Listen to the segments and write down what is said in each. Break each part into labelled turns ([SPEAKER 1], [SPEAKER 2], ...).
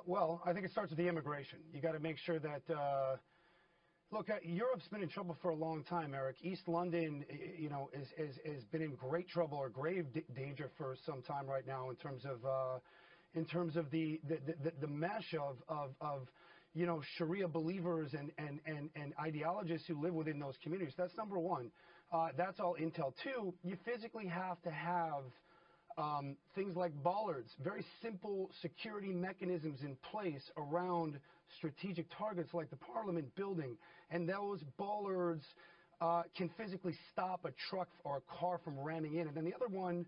[SPEAKER 1] Well, I think it starts with the immigration. You got to make sure that. Look, Europe's been in trouble for a long time, Eric. East London, has been in great trouble or grave danger for some time right now in terms of the mesh of Sharia believers and ideologists who live within those communities. That's number one. That's all intel. Two, you physically have to have things like bollards, very simple security mechanisms in place around strategic targets like the Parliament building. And those bollards can physically stop a truck or a car from ramming in. And then the other one,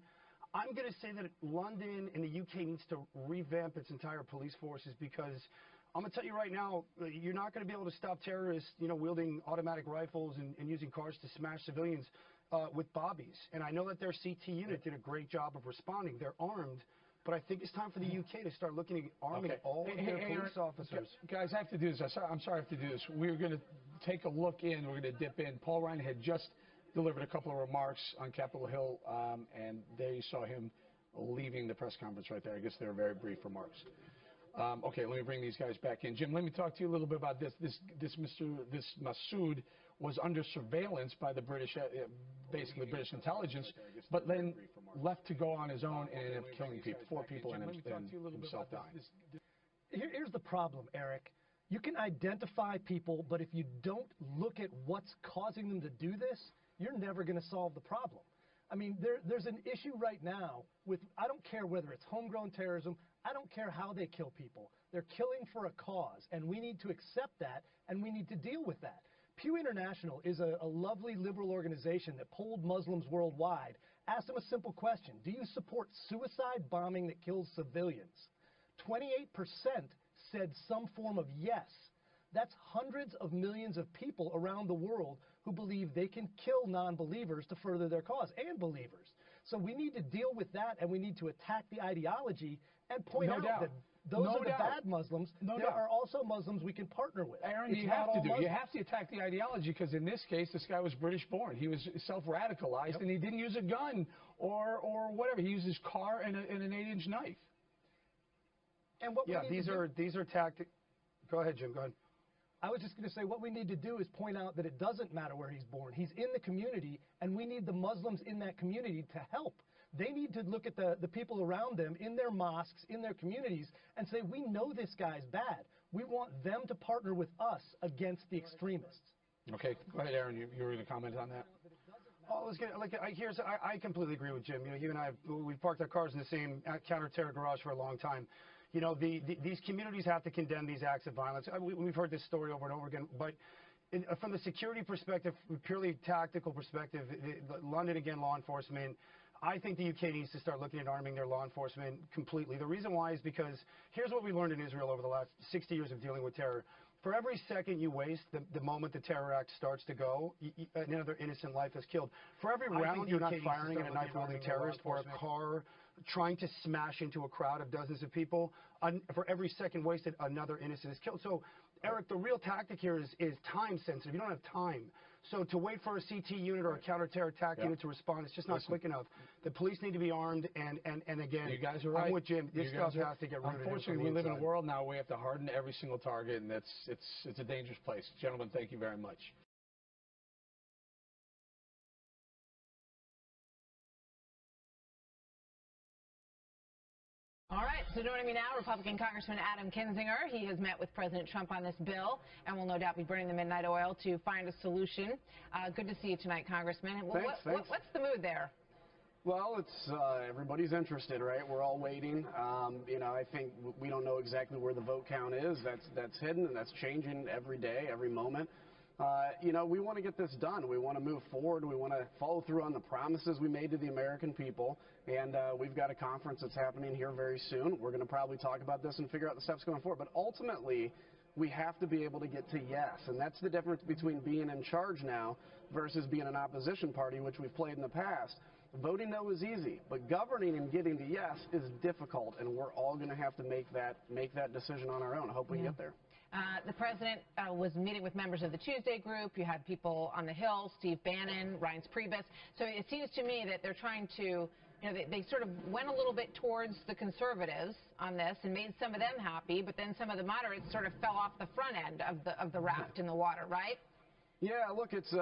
[SPEAKER 1] I'm going to say that London and the UK needs to revamp its entire police forces, because I'm going to tell you right now, you're not going to be able to stop terrorists, wielding automatic rifles and using cars to smash civilians with bobbies. And I know that their CT unit did a great job of responding. They're armed. But I think it's time for the UK to start looking at arming all of their police officers.
[SPEAKER 2] Guys, I have to do this. I'm sorry I have to do this. We're going to take a look in. We're going to dip in. Paul Ryan had just delivered a couple of remarks on Capitol Hill, and there you saw him leaving the press conference right there. I guess they were very brief remarks. Okay, let me bring these guys back in. Jim, let me talk to you a little bit about this. This Masood was under surveillance by the British, basically British intelligence, but then left to go on his own and ended up killing people, 4 people, and himself dying.
[SPEAKER 3] Here's the problem, Eric. You can identify people, but if you don't look at what's causing them to do this, you're never going to solve the problem. I mean, there's an issue right now with, I don't care whether it's homegrown terrorism, I don't care how they kill people. They're killing for a cause, and we need to accept that, and we need to deal with that. Pew International is a lovely liberal organization that polled Muslims worldwide, asked them a simple question: do you support suicide bombing that kills civilians? 28% said some form of yes. That's hundreds of millions of people around the world who believe they can kill non-believers to further their cause, and believers. So we need to deal with that, and we need to attack the ideology and point out that those are the bad Muslims. There are also Muslims we can partner with.
[SPEAKER 2] Aaron, you have to attack the ideology, because in this case, this guy was British born. He was self-radicalized, and he didn't use a gun or whatever. He used his car and an 8-inch knife.
[SPEAKER 3] And what
[SPEAKER 1] these are tactics. Go ahead, Jim. Go ahead.
[SPEAKER 3] I was just going to say, what we need to do is point out that it doesn't matter where he's born. He's in the community, and we need the Muslims in that community to help. They need to look at the people around them in their mosques, in their communities, and say, we know this guy's bad. We want them to partner with us against the extremists.
[SPEAKER 2] Okay, go ahead, Aaron. You were going to comment on that?
[SPEAKER 1] Oh, I completely agree with Jim. You and I, we've parked our cars in the same counter-terror garage for a long time. These communities have to condemn these acts of violence. We've heard this story over and over again, but from the security perspective, purely tactical perspective, London, again, law enforcement, I think the UK needs to start looking at arming their law enforcement completely. The reason why is because here's what we learned in Israel over the last 60 years of dealing with terror. For every second you waste, the moment the terror act starts to go, another innocent life is killed. For every round you're not firing at a knife-wielding terrorist or a car trying to smash into a crowd of dozens of people, for every second wasted, another innocent is killed. So, Eric, the real tactic here is time sensitive. You don't have time. So to wait for a CT unit or a counter-terror attack unit to respond, it's just not quick enough. The police need to be armed, and again,
[SPEAKER 2] you guys are right.
[SPEAKER 1] I'm with Jim. This stuff has to get rooted.
[SPEAKER 2] Unfortunately, we live in a world now where we have to harden every single target, and it's a dangerous place. Gentlemen, thank you very much.
[SPEAKER 4] All right, so joining me now, Republican Congressman Adam Kinzinger. He has met with President Trump on this bill and will no doubt be burning the midnight oil to find a solution. Good to see you tonight, Congressman.
[SPEAKER 5] Thanks.
[SPEAKER 4] What's the mood there?
[SPEAKER 5] Well, it's everybody's interested, right? We're all waiting. I think we don't know exactly where the vote count is. That's hidden, and that's changing every day, every moment. We want to get this done. We want to move forward. We want to follow through on the promises we made to the American people. And we've got a conference that's happening here very soon. We're going to probably talk about this and figure out the steps going forward. But ultimately, we have to be able to get to yes. And that's the difference between being in charge now versus being an opposition party, which we've played in the past. Voting no is easy, but governing and getting to yes is difficult. And we're all going to have to make that decision on our own. I hope we can get there.
[SPEAKER 4] The president was meeting with members of the Tuesday group. You had people on the Hill, Steve Bannon, Reince Priebus. So it seems to me that they're trying to you know, they sort of went a little bit towards the conservatives on this and made some of them happy, but then some of the moderates sort of fell off the front end of the raft in the water, right?
[SPEAKER 5] Yeah, look, it's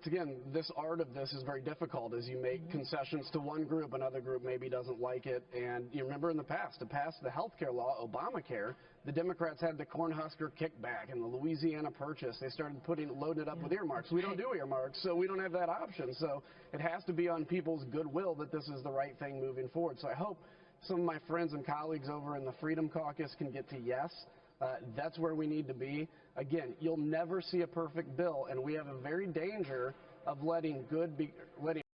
[SPEAKER 5] again, this art of this is very difficult as you make concessions to one group, another group maybe doesn't like it. And you remember in the past, to pass the health care law, Obamacare, the Democrats had the Cornhusker kickback and the Louisiana Purchase. They started loading it up with earmarks. We don't do earmarks, so we don't have that option. So it has to be on people's goodwill that this is the right thing moving forward. So I hope some of my friends and colleagues over in the Freedom Caucus can get to yes. That's where we need to be. Again, you'll never see a perfect bill, and we have a very danger of letting